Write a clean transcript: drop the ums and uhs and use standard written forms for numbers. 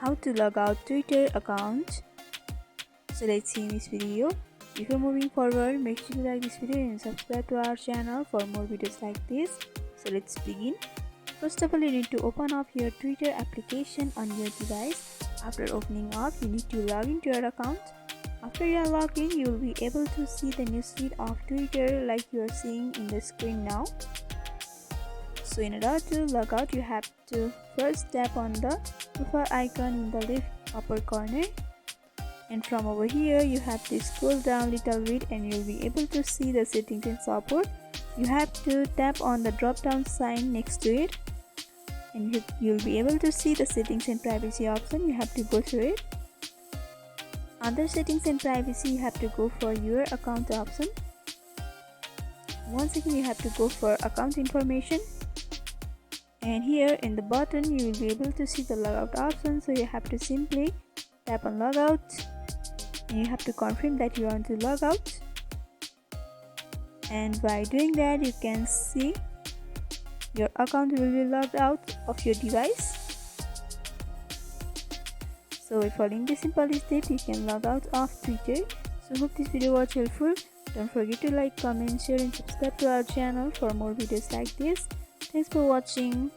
how to log out Twitter account. So let's see in this video. Before moving forward, make sure to like this video and subscribe to our channel for more videos like this. So let's begin. First of all, you need to open up your Twitter application on your device. After opening up, you need to log into your account. After you are logged in, you will be able to see the newsfeed of Twitter like you are seeing in the screen now. So in order to log out, you have to first tap on the profile icon in the left upper corner, and from over here you have to scroll down a little bit and you'll be able to see the settings and support. You have to tap on the drop down sign next to it, and you'll be able to see the settings and privacy option. You have to go through it. Under settings and privacy, you have to go for your account option. Once again, you have to go for account information, and here in the bottom you will be able to see the logout option. So you have to simply tap on logout and you have to confirm that you want to log out, and by doing that you can see your account will be logged out of your device. So by following this simple step, you can log out of Twitter. So hope this video was helpful. Don't forget to like, comment, share and subscribe to our channel for more videos like this. Thanks for watching.